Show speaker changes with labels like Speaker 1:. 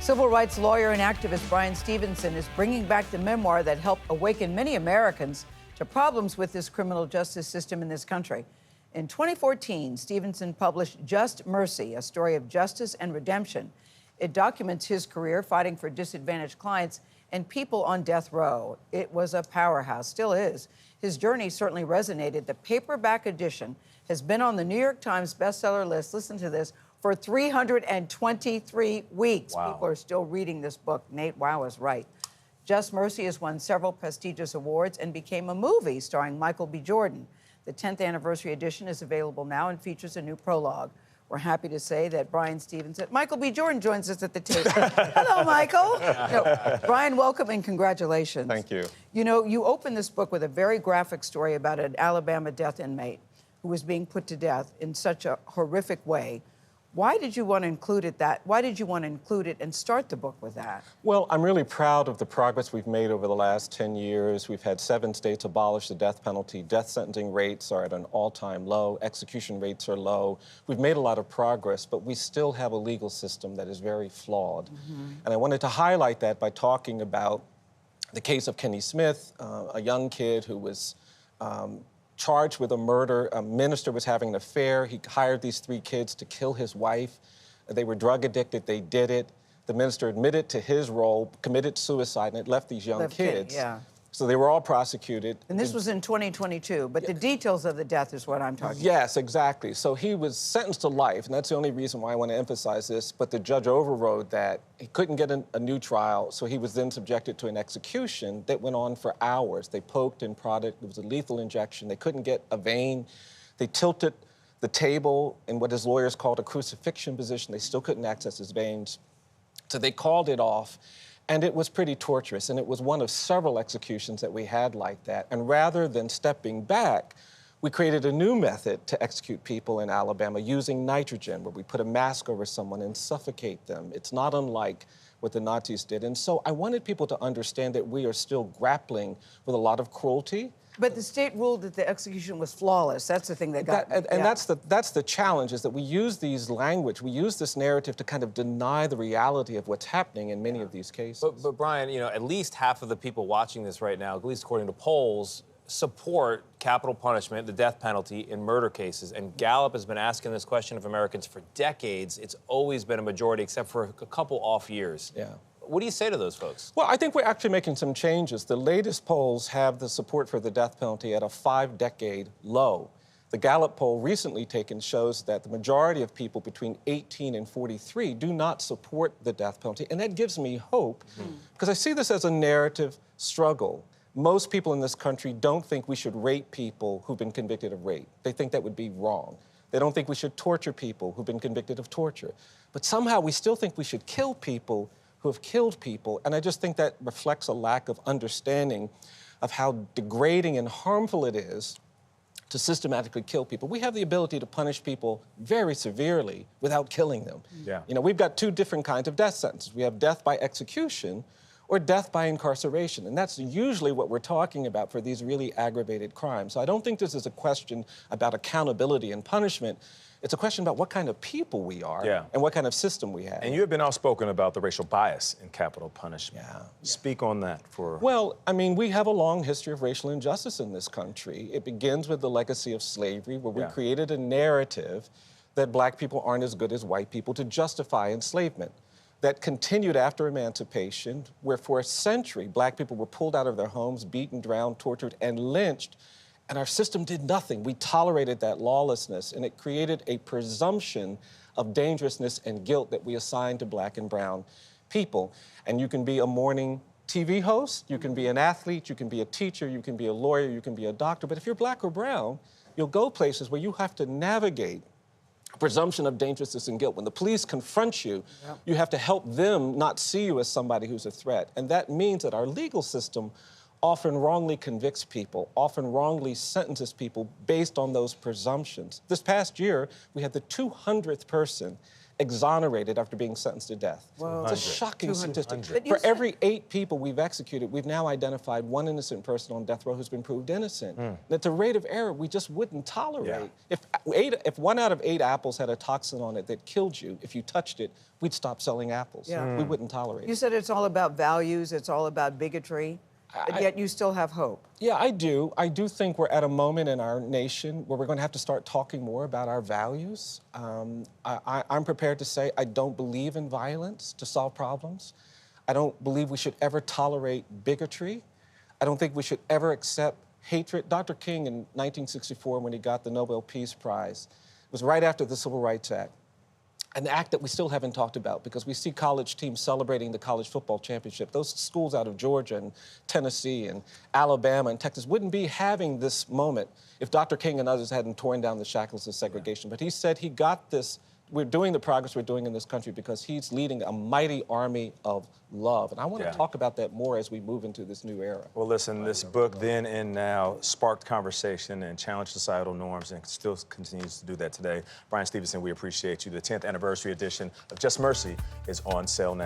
Speaker 1: Civil rights lawyer and activist Bryan Stevenson is bringing back the memoir that helped awaken many Americans to problems with this criminal justice system in this country. In 2014, Stevenson published Just Mercy, a story of justice and redemption. It documents his career fighting for disadvantaged clients and people on death row. It was a powerhouse, still is. His journey certainly resonated. The paperback edition has been on the New York Times bestseller list, listen to this, for 323 weeks.
Speaker 2: Wow.
Speaker 1: People are still reading this book. Nate Wow is right. Just Mercy has won several prestigious awards and became a movie starring Michael B. Jordan. The 10th anniversary edition is available now and features a new prologue. We're happy to say that Bryan Stevenson, Michael B. Jordan joins us at the table. Hello, Michael. Bryan, welcome and congratulations.
Speaker 3: Thank you.
Speaker 1: You know, you open this book with a very graphic story about an Alabama death inmate who was being put to death in such a horrific way. Why did you want to include it Why did you want to include it and start the book with that?
Speaker 3: Well, I'm really proud of the progress we've made over the last 10 years. We've had 7 states abolish the death penalty. Death sentencing rates are at an all-time low. Execution rates are low. We've made a lot of progress, but we still have a legal system that is very flawed. And I wanted to highlight that by talking about the case of Kenny Smith, a young kid who was charged with a murder. A minister was having an affair. He hired these 3 kids to kill his wife. They were drug addicted. They did it. The minister admitted to his role, committed suicide, and it left these young kids.
Speaker 1: Yeah.
Speaker 3: So they were all prosecuted.
Speaker 1: And this was in 2022, but the details of the death is what I'm talking about.
Speaker 3: Yes, exactly. So he was sentenced to life, and that's the only reason why I want to emphasize this, but the judge overrode that. He couldn't get a new trial, so he was then subjected to an execution that went on for hours. They poked and prodded. It was a lethal injection. They couldn't get a vein. They tilted the table in what his lawyers called a crucifixion position. They still couldn't access his veins. So they called it off. And it was pretty torturous, and it was one of several executions that we had like that. And rather than stepping back, we created a new method to execute people in Alabama using nitrogen, where we put a mask over someone and suffocate them. It's not unlike what the Nazis did. And so I wanted people to understand that we are still grappling with a lot of cruelty.
Speaker 1: But the state ruled that the execution was flawless. That's the thing that got me.
Speaker 3: And that's the challenge, is that we use these language, we use this narrative to kind of deny the reality of what's happening in many of these cases.
Speaker 2: But Bryan, you know, at least half of the people watching this right now, at least according to polls, support capital punishment, the death penalty, in murder cases. And Gallup has been asking this question of Americans for decades. It's always been a majority, except for a couple off years.
Speaker 3: Yeah.
Speaker 2: What do you say to those folks?
Speaker 3: Well, I think we're actually making some changes. The latest polls have the support for the death penalty at a 5-decade low. The Gallup poll recently taken shows that the majority of people between 18 and 43 do not support the death penalty, and that gives me hope, because I see this as a narrative struggle. Most people in this country don't think we should rape people who've been convicted of rape. They think that would be wrong. They don't think we should torture people who've been convicted of torture. But somehow we still think we should kill people who have killed people, and I just think that reflects a lack of understanding of how degrading and harmful it is to systematically kill people. We have the ability to punish people very severely without killing them.
Speaker 2: Yeah.
Speaker 3: You know, we've got 2 different kinds of death sentences. We have death by execution or death by incarceration, and that's usually what we're talking about for these really aggravated crimes. So I don't think this is a question about accountability and punishment. It's a question about what kind of people we are and what kind of system we have.
Speaker 4: And you have been outspoken about the racial bias in capital punishment. Speak on that for...
Speaker 3: Well, I mean, we have a long history of racial injustice in this country. It begins with the legacy of slavery, where we created a narrative that black people aren't as good as white people to justify enslavement. That continued after emancipation, where for a century, black people were pulled out of their homes, beaten, drowned, tortured, and lynched. And our system did nothing. We tolerated that lawlessness, and it created a presumption of dangerousness and guilt that we assigned to black and brown people. And you can be a morning TV host, you can be an athlete, you can be a teacher, you can be a lawyer, you can be a doctor, but if you're black or brown, you'll go places where you have to navigate a presumption of dangerousness and guilt. When the police confront you, you have to help them not see you as somebody who's a threat. And that means that our legal system often wrongly convicts people, often wrongly sentences people based on those presumptions. This past year, we had the 200th person exonerated after being sentenced to death.
Speaker 1: Whoa.
Speaker 3: It's a shocking
Speaker 1: 200.
Speaker 3: statistic.
Speaker 1: But you
Speaker 3: For
Speaker 1: said-
Speaker 3: every 8 people we've executed, we've now identified 1 innocent person on death row who's been proved innocent. That's a rate of error we just wouldn't tolerate. If 1 out of 8 apples had a toxin on it that killed you, if you touched it, we'd stop selling apples.
Speaker 1: Yeah.
Speaker 3: We wouldn't tolerate
Speaker 1: You
Speaker 3: it.
Speaker 1: said it's all about values, it's all about bigotry, but yet you still have hope.
Speaker 3: Yeah, I do. I do think we're at a moment in our nation where we're going to have to start talking more about our values. I'm prepared to say I don't believe in violence to solve problems. I don't believe we should ever tolerate bigotry. I don't think we should ever accept hatred. Dr. King in 1964, when he got the Nobel Peace Prize, was right after the Civil Rights Act. An act that we still haven't talked about because we see college teams celebrating the college football championship. Those schools out of Georgia and Tennessee and Alabama and Texas wouldn't be having this moment if Dr. King and others hadn't torn down the shackles of segregation. But he said he got this, we're doing the progress we're doing in this country because he's leading a mighty army of love. And I want to talk about that more as we move into this new era.
Speaker 4: Well, listen, this book, Then and Now, sparked conversation and challenged societal norms and still continues to do that today. Bryan Stevenson, we appreciate you. The 10th anniversary edition of Just Mercy is on sale now.